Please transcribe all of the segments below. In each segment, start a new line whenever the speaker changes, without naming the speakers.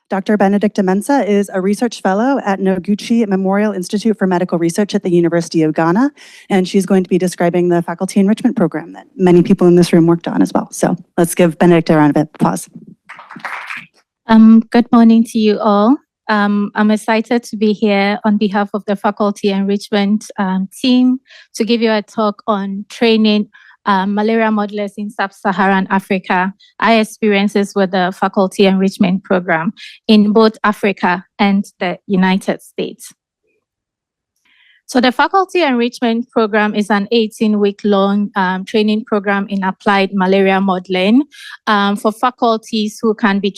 Dr. Benedicta Mensah is a research fellow at Noguchi Memorial Institute for Medical Research at the University of Ghana, and she's going to be describing the faculty enrichment program that many people in this room worked on as well. So let's give Benedicta a round of applause.
Good morning to you all. I'm excited to be here on behalf of the faculty enrichment team to give you a talk on training malaria modelers in sub-Saharan Africa, our experiences with the faculty enrichment program in both Africa and the United States. So the faculty enrichment program is an 18-week-long training program in applied malaria modeling for faculties who can be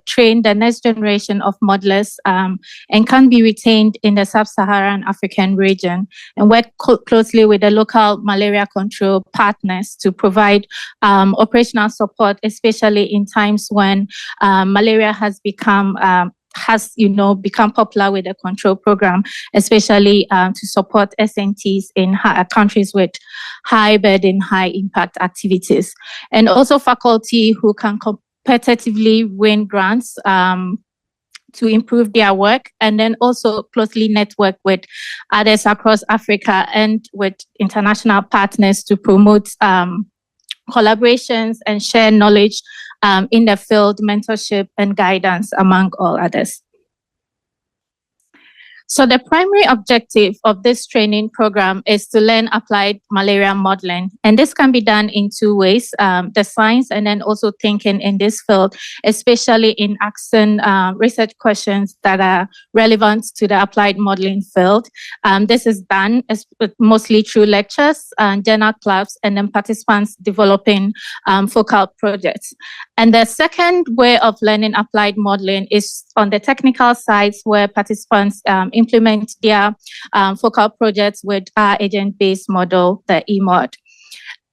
trained the next generation of modelers and can be retained in the sub-Saharan African region and work closely with the local malaria control partners to provide operational support, especially in times when malaria has become popular with the control program, especially to support SNTs in countries with high burden, high impact activities. And also faculty who can competitively win grants to improve their work, and then also closely network with others across Africa and with international partners to promote collaborations and share knowledge in the field, mentorship and guidance, among all others. So the primary objective of this training program is to learn applied malaria modeling. And this can be done in two ways, the science and then also thinking in this field, especially in asking research questions that are relevant to the applied modeling field. This is done mostly through lectures, journal clubs, and then participants developing focal projects. And the second way of learning applied modeling is on the technical sides, where participants implement their focal projects with our agent-based model, the eMod.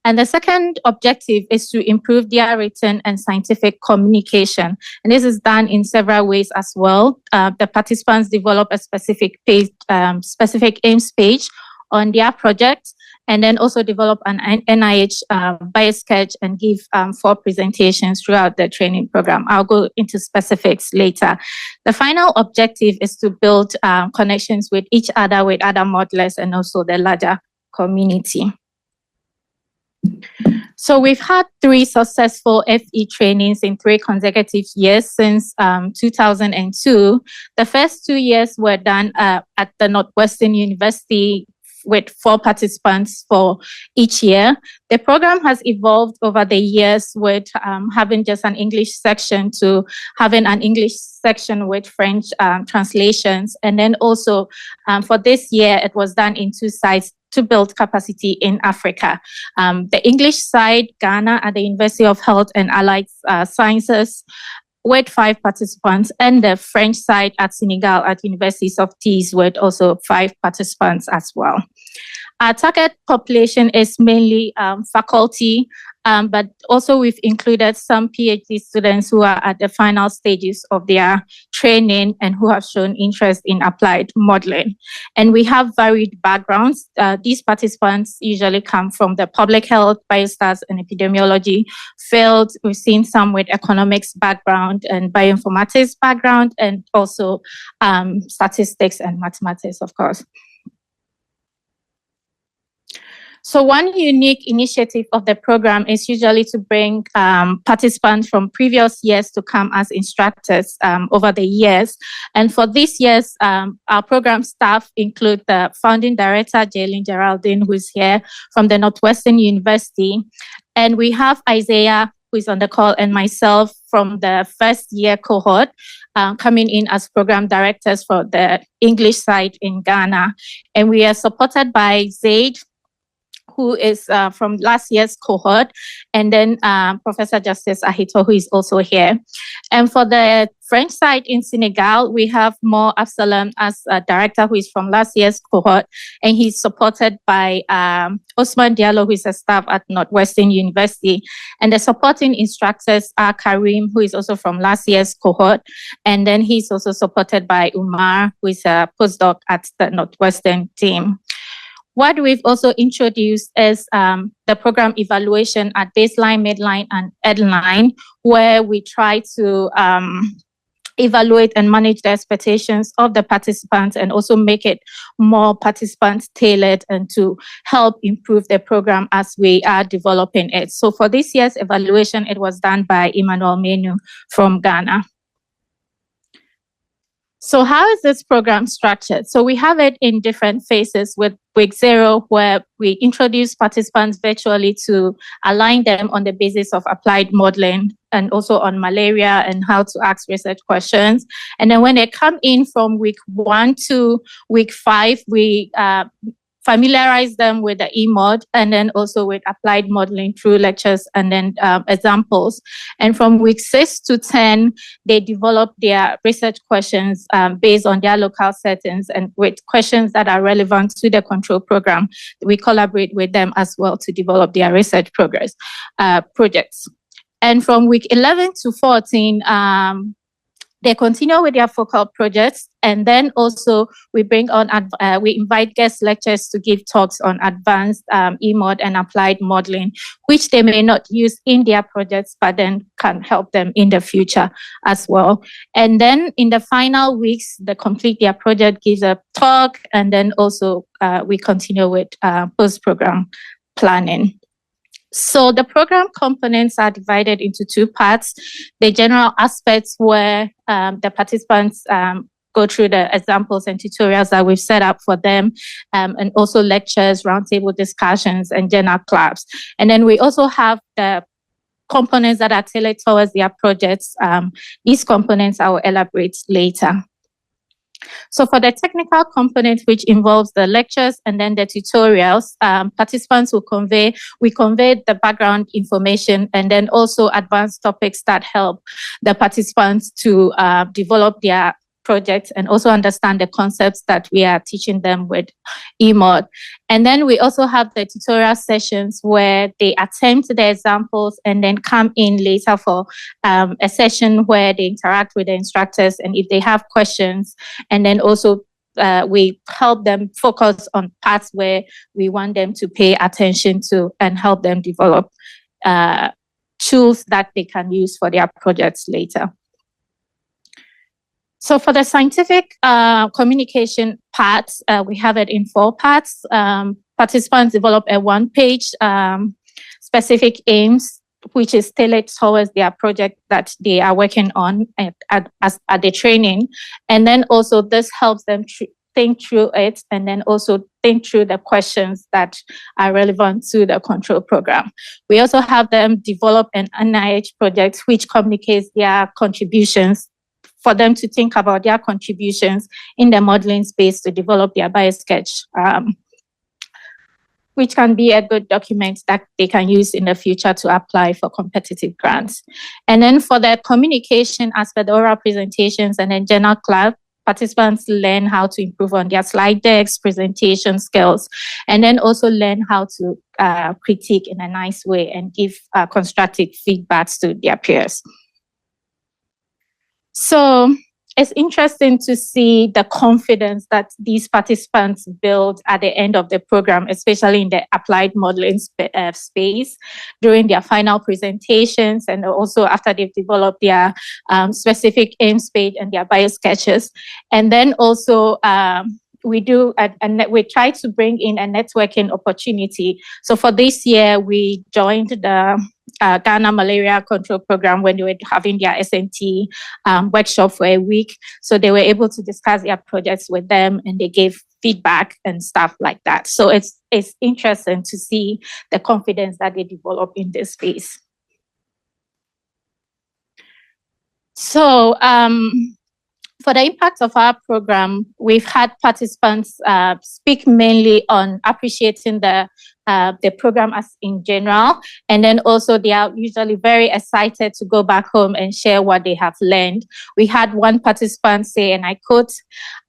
And the second objective is to improve their written and scientific communication. And this is done in several ways as well. The participants develop a specific page, specific aims page on their project, and then also develop an NIH biosketch and give 4 presentations throughout the training program. I'll go into specifics later. The final objective is to build connections with each other, with other modelers, and also the larger community. So we've had 3 successful FE trainings in 3 consecutive years since 2002. The first 2 years were done at the Northwestern University with 4 participants for each year. The program has evolved over the years with having just an English section to having an English section with French translations. And then also for this year, it was done in 2 sites to build capacity in Africa. The English side, Ghana at the University of Health and Allied Sciences, with 5 participants, and the French side at Senegal at University of Tees with also 5 participants as well. Our target population is mainly faculty, but also we've included some PhD students who are at the final stages of their training and who have shown interest in applied modeling. And we have varied backgrounds. These participants usually come from the public health, biostats, and epidemiology fields. We've seen some with economics background and bioinformatics background, and also statistics and mathematics, of course. So one unique initiative of the program is usually to bring participants from previous years to come as instructors over the years. And for this year's, our program staff include the founding director, Jaylin Geraldine, who is here from the Northwestern University. And we have Isaiah, who is on the call, and myself from the first year cohort, coming in as program directors for the English side in Ghana. And we are supported by Zaid, who is from last year's cohort, and then Professor Justice Ahito, who is also here. And for the French side in Senegal, we have Mo Absalom as a director who is from last year's cohort, and he's supported by Osman Diallo, who is a staff at Northwestern University. And the supporting instructors are Karim, who is also from last year's cohort, and then he's also supported by Umar, who is a postdoc at the Northwestern team. What we've also introduced is the program evaluation at baseline, midline, and endline, where we try to evaluate and manage the expectations of the participants and also make it more participant tailored and to help improve the program as we are developing it. So for this year's evaluation, it was done by Emmanuel Menu from Ghana. So how is this program structured? So we have it in different phases with week 0, where we introduce participants virtually to align them on the basis of applied modeling and also on malaria and how to ask research questions. And then when they come in from week 1 to week 5, we familiarize them with the eMod and then also with applied modeling through lectures and then examples. And from week 6 to 10, they develop their research questions based on their local settings and with questions that are relevant to the control program. We collaborate with them as well to develop their research projects. And from week 11 to 14, they continue with their focal projects, and then also we bring on, we invite guest lecturers to give talks on advanced eMod and applied modeling, which they may not use in their projects, but then can help them in the future as well. And then in the final weeks, they complete their project, gives a talk, and then also we continue with post-program planning. So the program components are divided into 2 parts. The general aspects where the participants go through the examples and tutorials that we've set up for them, and also lectures, roundtable discussions, and journal clubs. And then we also have the components that are tailored towards their projects. These components I will elaborate later. So for the technical component, which involves the lectures and then the tutorials, participants will convey the background information and then also advanced topics that help the participants to develop their projects and also understand the concepts that we are teaching them with eMod. And then we also have the tutorial sessions where they attempt the examples and then come in later for a session where they interact with the instructors and if they have questions. And then also we help them focus on parts where we want them to pay attention to and help them develop tools that they can use for their projects later. So for the scientific communication part, we have it in 4 parts. Participants develop a 1-page specific aims, which is tailored towards their project that they are working on at the training. And then also this helps them think through it and then also think through the questions that are relevant to the control program. We also have them develop an NIH project which communicates their contributions for them to think about their contributions in the modeling space to develop their biosketch, which can be a good document that they can use in the future to apply for competitive grants. And then for the communication aspect, the oral presentations and then journal club, participants learn how to improve on their slide decks, presentation skills, and then also learn how to critique in a nice way and give constructive feedbacks to their peers. So it's interesting to see the confidence that these participants build at the end of the program, especially in the applied modeling space during their final presentations and also after they've developed their specific aims page and their bio sketches. And then also we try to bring in a networking opportunity. So for this year, we joined the Ghana Malaria Control Program when they were having their SNT workshop for a week. So they were able to discuss their projects with them and they gave feedback and stuff like that. So it's interesting to see the confidence that they develop in this space. So for the impact of our program, we've had participants speak mainly on appreciating the program as in general, and then also they are usually very excited to go back home and share what they have learned. We had one participant say, and I quote,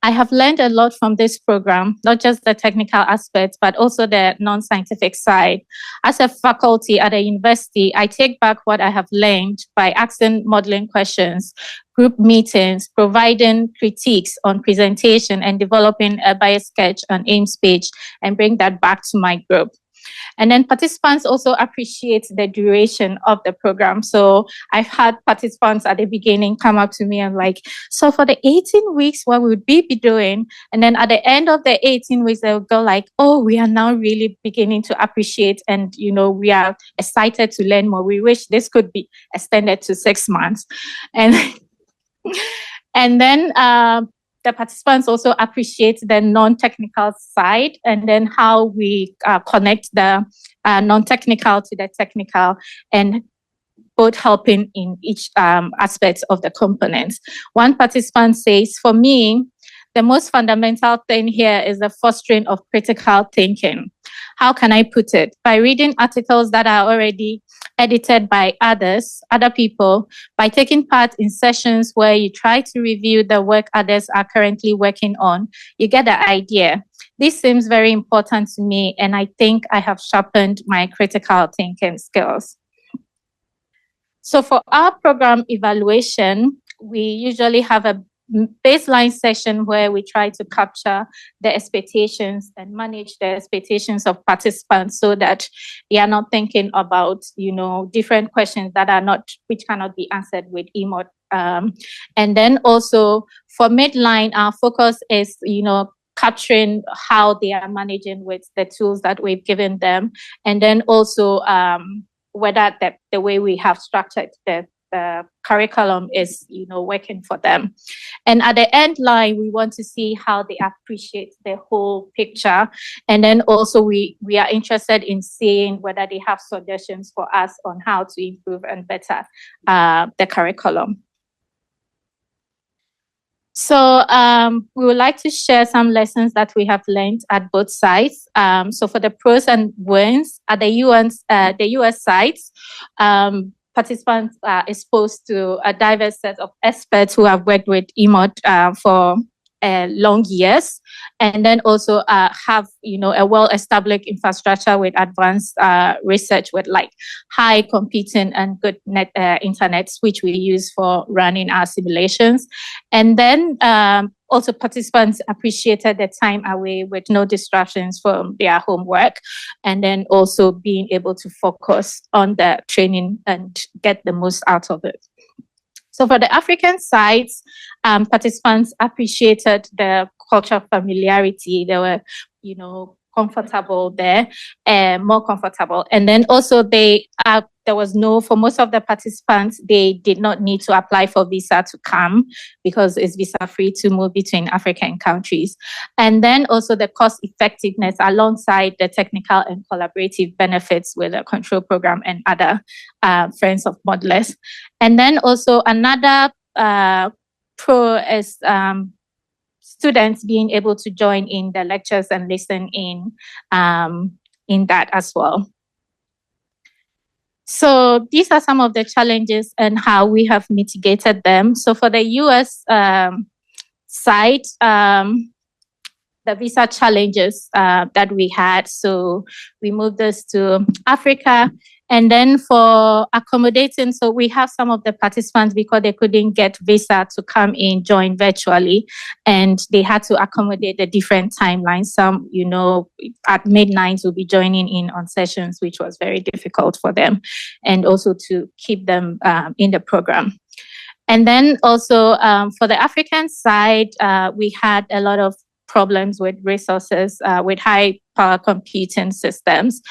"I have learned a lot from this program, not just the technical aspects, but also the non-scientific side. As a faculty at a university, I take back what I have learned by asking modeling questions, group meetings, providing critiques on presentation and developing a bio sketch on aims page and bring that back to my group. And then participants also appreciate the duration of the program. So I've had participants at the beginning come up to me and like, so for the 18 weeks, what would we be doing? And then at the end of the 18 weeks, they'll go like, oh, we are now really beginning to appreciate, and, we are excited to learn more. We wish this could be extended to 6 months. And and then the participants also appreciate the non-technical side, and then how we connect the non-technical to the technical, and both helping in each aspect of the components. One participant says, for me, the most fundamental thing here is the fostering of critical thinking. How can I put it? By reading articles that are already edited by other people, by taking part in sessions where you try to review the work others are currently working on, you get the idea. This seems very important to me, and I think I have sharpened my critical thinking skills. So for our program evaluation, we usually have a baseline session where we try to capture the expectations and manage the expectations of participants so that they are not thinking about, different questions which cannot be answered with EMOD. And then also for midline, our focus is, capturing how they are managing with the tools that we've given them. And then also whether the way we have structured the curriculum is, working for them. And at the end line, we want to see how they appreciate the whole picture. And then also we are interested in seeing whether they have suggestions for us on how to improve and better the curriculum. So we would like to share some lessons that we have learned at both sides. So for the pros and wins at the US sites, participants are exposed to a diverse set of experts who have worked with EMOD for long years, and then also have a well-established infrastructure with advanced research with like high competing and good internets, which we use for running our simulations. And then also participants appreciated the time away with no distractions from their homework, and then also being able to focus on the training and get the most out of it. So for the African sites, participants appreciated the culture of familiarity. They were, comfortable there, more comfortable. And then also for most of the participants, they did not need to apply for visa to come because it's visa free to move between African countries. And then also the cost effectiveness alongside the technical and collaborative benefits with the control program and other friends of modelers. And then also another pro is students being able to join in the lectures and listen in that as well. So these are some of the challenges and how we have mitigated them. So for the US side, the visa challenges that we had, so we moved this to Africa. And then for accommodating, so we have some of the participants, because they couldn't get visa to come in, join virtually, and they had to accommodate the different timelines. Some, at midnight will be joining in on sessions, which was very difficult for them, and also to keep them in the program. And then also for the African side, we had a lot of problems with resources, with high power computing systems.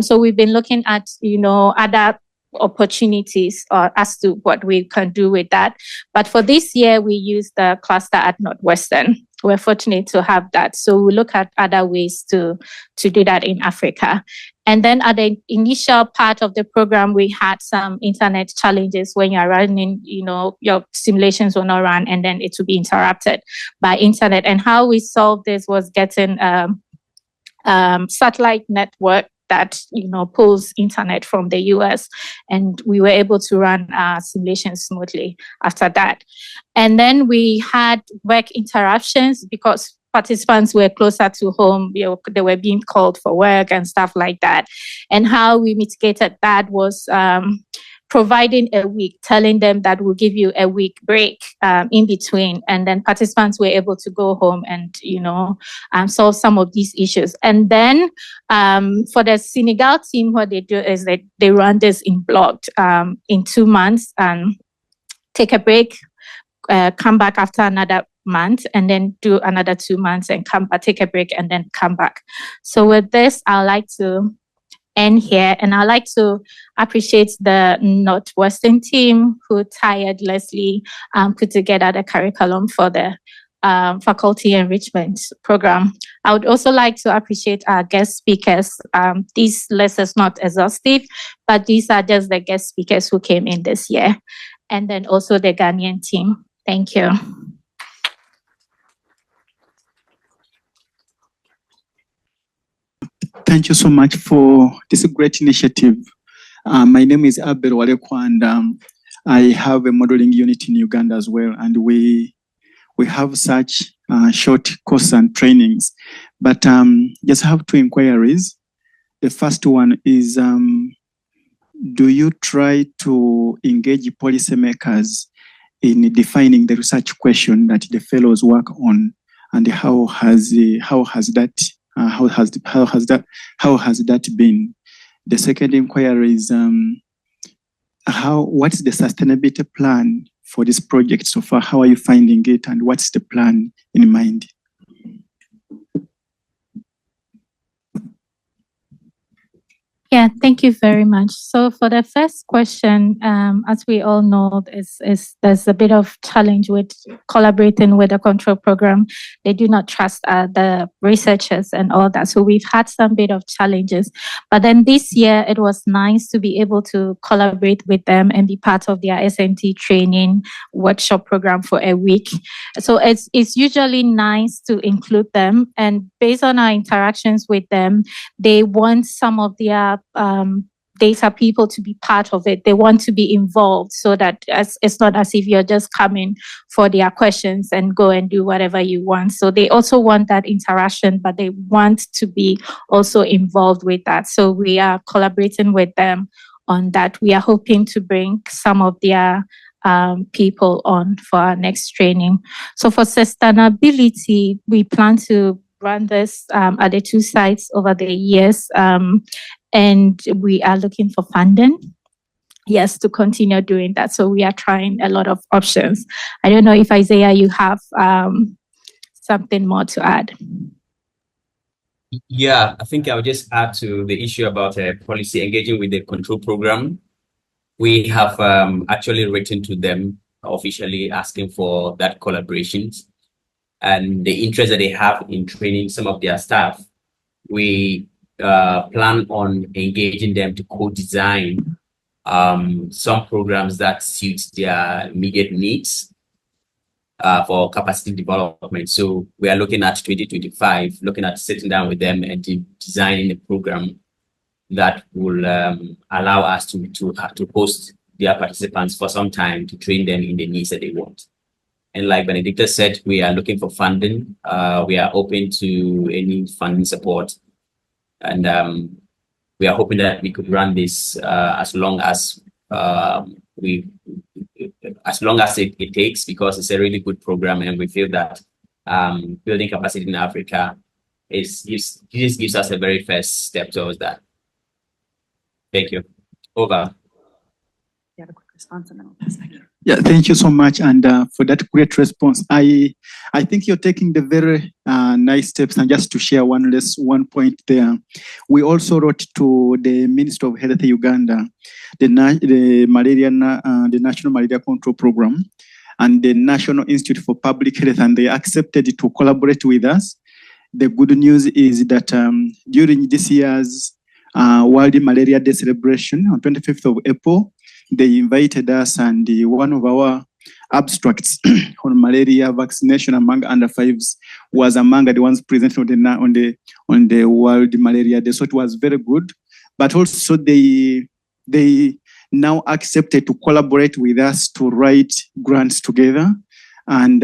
So we've been looking at, other opportunities as to what we can do with that. But for this year, we use the cluster at Northwestern. We're fortunate to have that. So we look at other ways to do that in Africa. And then at the initial part of the program, we had some internet challenges when you're running, your simulations will not run, and then it will be interrupted by internet. And how we solved this was getting satellite network that, pulls internet from the US, and we were able to run simulations smoothly after that. And then we had work interruptions because participants were closer to home, they were being called for work and stuff like that. And how we mitigated that was providing a week, telling them that we'll give you a week break in between. And then participants were able to go home and, solve some of these issues. And then for the Senegal team, what they do is that they run this in blocked in 2 months and take a break, come back after another month, and then do another 2 months and come back, take a break, and then come back. So with this, I'd like to end here, and I'd like to appreciate the Northwestern team who tirelessly put together the curriculum for the faculty enrichment program. I would also like to appreciate our guest speakers. This list is not exhaustive, but these are just the guest speakers who came in this year, and then also the Ghanaian team. Thank you.
Thank you so much for this great initiative. My name is Abel Walekwa, and I have a modeling unit in Uganda as well. And we have such short courses and trainings. But just have 2 inquiries. The first one is, do you try to engage policymakers in defining the research question that the fellows work on, and how has that been? The second inquiry is, what is the sustainability plan for this project so far? How are you finding it, and what's the plan in mind?
Yeah, thank you very much. So for the first question, as we all know, there's a bit of challenge with collaborating with the control program. They do not trust the researchers and all that. So we've had some bit of challenges. But then this year, it was nice to be able to collaborate with them and be part of their SNT training workshop program for a week. So it's usually nice to include them. And based on our interactions with them, they want some of their data people to be part of it. They want to be involved, so that it's not as if you're just coming for their questions and go and do whatever you want. So they also want that interaction, but they want to be also involved with that. So we are collaborating with them on that. We are hoping to bring some of their people on for our next training. So for sustainability, we plan to run this at the 2 sites over the years. And we are looking for funding, yes, to continue doing that. So we are trying a lot of options. I don't know if Isaiah, you have something more to add.
Yeah, I think I'll just add to the issue about policy engaging with the control program. We have actually written to them officially asking for that collaboration and the interest that they have in training some of their staff. We plan on engaging them to co-design some programs that suit their immediate needs for capacity development. So we are looking at 2025, looking at sitting down with them and designing a program that will allow us to host their participants for some time to train them in the needs that they want. And like Benedicta said, we are looking for funding. We are open to any funding support. And we are hoping that we could run this as long as it takes, because it's a really good program, and we feel that building capacity in Africa gives us a very first step towards that. Thank you. Over.
You have a quick response, and then we'll pass back.
Yeah, thank you so much, and for that great response. I think you're taking the very nice steps. And just to share one point there, we also wrote to the Minister of Health Uganda, the National Malaria Control Program, and the National Institute for Public Health, and they accepted to collaborate with us. The good news is that during this year's World Malaria Day celebration on 25th of April, they invited us, and one of our abstracts on malaria vaccination among under 5s was among the ones presented on the World Malaria Day. So it was very good. But also they now accepted to collaborate with us to write grants together. And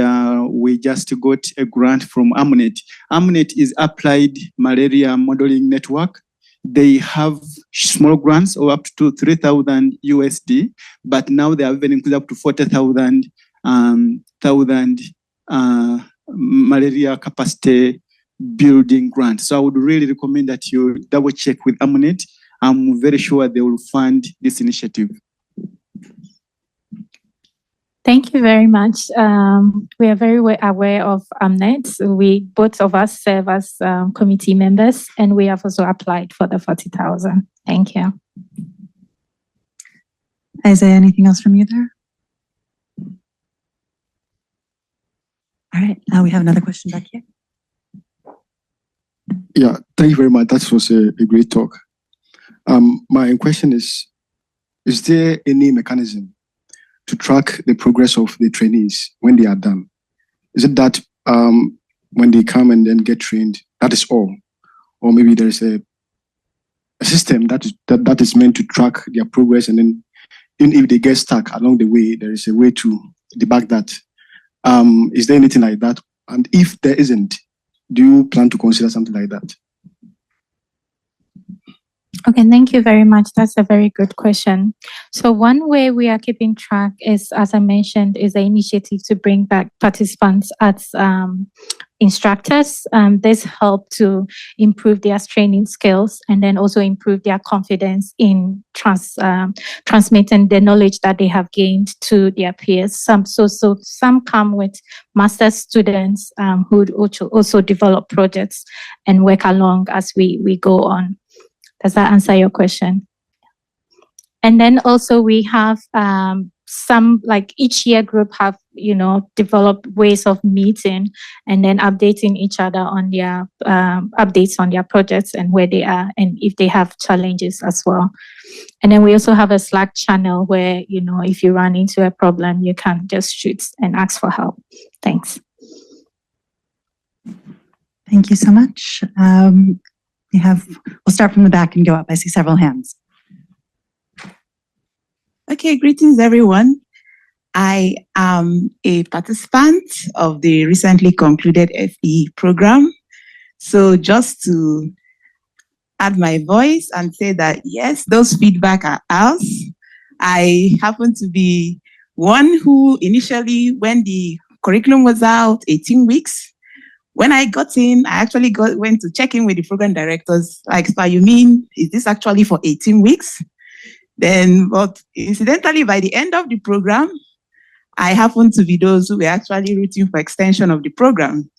we just got a grant from AMNET. AMNET is Applied Malaria Modeling Network. they have small grants of up to 3,000 USD, but now they have even increased up to 40,000 malaria capacity building grant. So I would really recommend that you double check with Amunet. I'm very sure they will fund this initiative.
Thank you very much. We are very aware of AMNET. Both of us serve as committee members, and we have also applied for the 40,000. Thank you.
Isaiah, anything else from you there? All right, we have another question back here.
Yeah, thank you very much. That was a great talk. My question is there any mechanism to track the progress of the trainees when they are done? Is it that when they come and then get trained, that is all? Or maybe there is a system that is meant to track their progress, and then even if they get stuck along the way, there is a way to debug that. Is there anything like that? And if there isn't, do you plan to consider something like that?
Okay, thank you very much. That's a very good question. So one way we are keeping track is, as I mentioned, is the initiative to bring back participants as instructors. This helps to improve their training skills and then also improve their confidence in transmitting the knowledge that they have gained to their peers. Some come with master's students who also develop projects and work along as we go on. Does that answer your question? And then also we have some, like each year group have, developed ways of meeting and then updating each other on their updates on their projects and where they are and if they have challenges as well. And then we also have a Slack channel where, if you run into a problem, you can just shoot and ask for help. Thanks.
Thank you so much. We'll start from the back and go up. I see several hands.
Okay, greetings everyone. I am a participant of the recently concluded FE program. So just to add my voice and say that yes, those feedback are ours. I happen to be one who initially, when the curriculum was out, 18 weeks, when I got in, I actually went to check in with the program directors. Like, so you mean, is this actually for 18 weeks? Then, but incidentally, by the end of the program, I happened to be those who were actually rooting for extension of the program.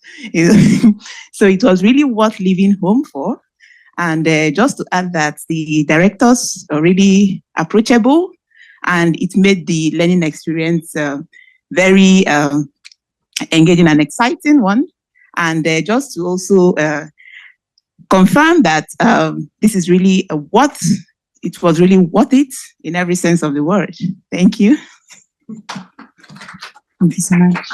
So it was really worth leaving home for. And just to add that the directors are really approachable, and it made the learning experience very engaging and exciting one. And just to also confirm that this is really it was really worth it in every sense of the word. Thank you.
Thank you so much.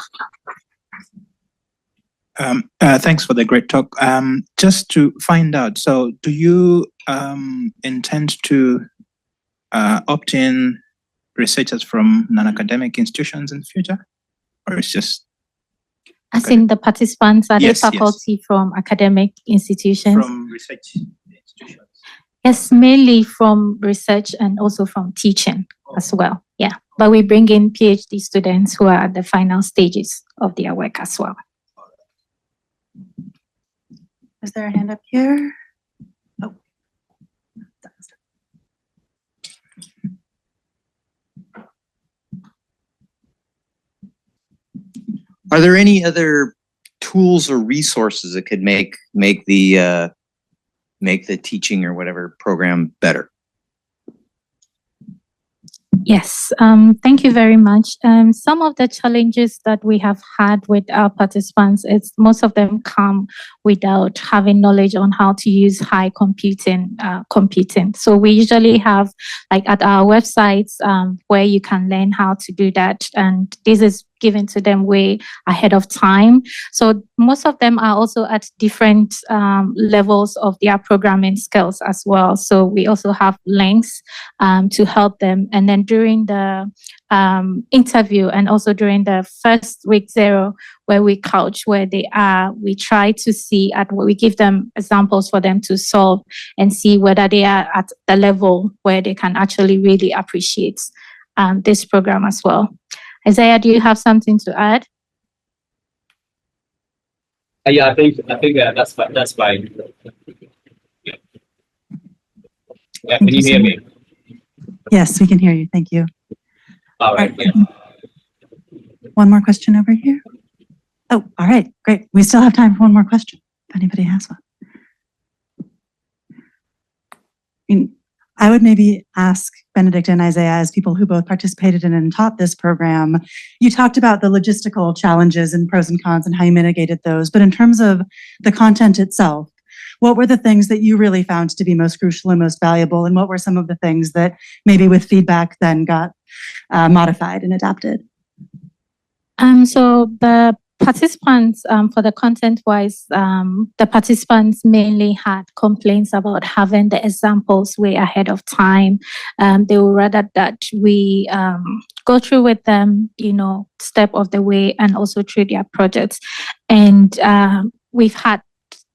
Thanks for the great talk. Just to find out, so do you intend to opt in researchers from non-academic institutions in the future? Or it's just...
As in the participants, are they faculty from academic institutions?
From research institutions.
Yes, mainly from research and also from teaching as well. Yeah, but we bring in PhD students who are at the final stages of their work as well.
Is there a hand up here? Oh.
Are there any other tools or resources that could make the teaching or whatever program better?
Yes, thank you very much. Some of the challenges that we have had with our participants is most of them come without having knowledge on how to use high computing. So we usually have, like at our websites, where you can learn how to do that. And this is given to them way ahead of time. So most of them are also at different levels of their programming skills as well. So we also have links to help them. And then during the interview and also during the first week 0, where we couch where they are, we try to see we give them examples for them to solve and see whether they are at the level where they can actually really appreciate this program as well. Isaiah, do you have something to add?
Yeah, I think that's fine. That's fine. Yeah, can you hear me?
Yes, we can hear you. Thank you.
All right. Yeah.
One more question over here. Oh, all right, great. We still have time for one more question, if anybody has one. I would maybe ask Benedict and Isaiah, as people who both participated in and taught this program, you talked about the logistical challenges and pros and cons and how you mitigated those. But in terms of the content itself, what were the things that you really found to be most crucial and most valuable? And what were some of the things that maybe with feedback then got modified and adapted?
So the participants, for the content-wise, the participants mainly had complaints about having the examples way ahead of time. They would rather that we go through with them, step of the way, and also through their projects. And we've had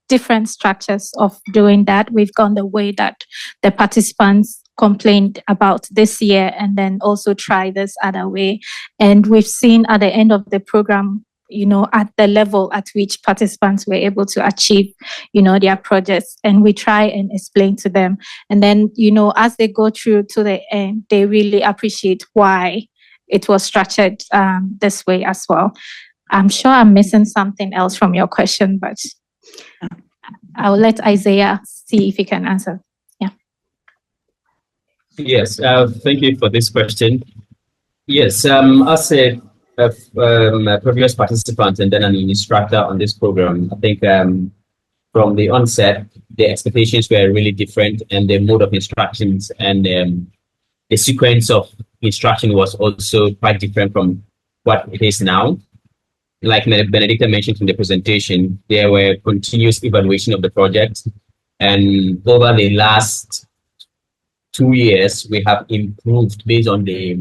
different structures of doing that. We've gone the way that the participants complained about this year, and then also try this other way. And we've seen at the end of the program, at the level at which participants were able to achieve, their projects. And we try and explain to them. And then, as they go through to the end, they really appreciate why it was structured this way as well. I'm sure I'm missing something else from your question, but I will let Isaiah see if he can answer. Yeah.
Yes. Thank you for this question. Yes. As a previous participant and then an instructor on this program, I think from the onset, the expectations were really different, and the mode of instructions and the sequence of instruction was also quite different from what it is now. Like Benedicta mentioned in the presentation, there were continuous evaluation of the project. And over the last 2 years, we have improved based on the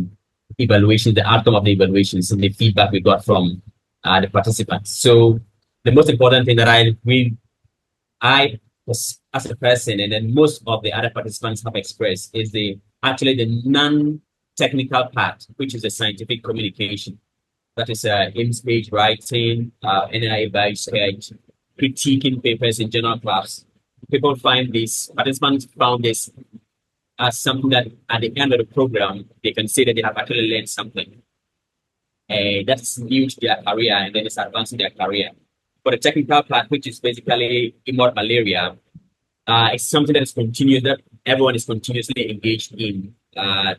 evaluation, the outcome of the evaluations, and the feedback we got from the participants. So the most important thing that I as a person, and then most of the other participants have expressed, is actually the non-technical part, which is the scientific communication. That is image writing, NI by sketch, critiquing papers in journal clubs. Participants found this as something that at the end of the program, they can say that they have actually learned something. That's new to their career, and then it's advancing their career. For the technical part, which is basically malaria, it's something that is continuous, that everyone is continuously engaged in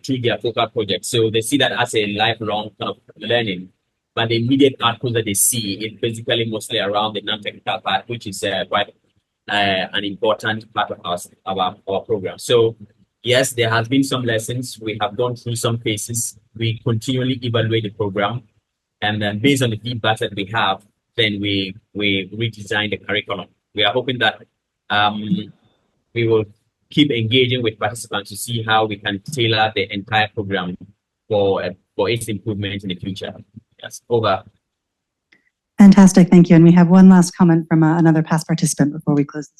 through their focal project. So they see that as a lifelong kind of learning. But the immediate outcomes that they see is basically mostly around the non-technical part, which is quite an important part of our program. So yes, there has been some lessons. We have gone through some phases. We continually evaluate the program. And then based on the feedback that we have, then we redesign the curriculum. We are hoping that we will keep engaging with participants to see how we can tailor the entire program for its improvement in the future. Yes, over.
Fantastic, thank you. And we have one last comment from another past participant before we close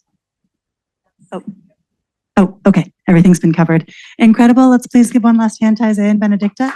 this. Oh, okay, everything's been covered. Incredible. Let's please give one last hand to Isaiah and Benedicta.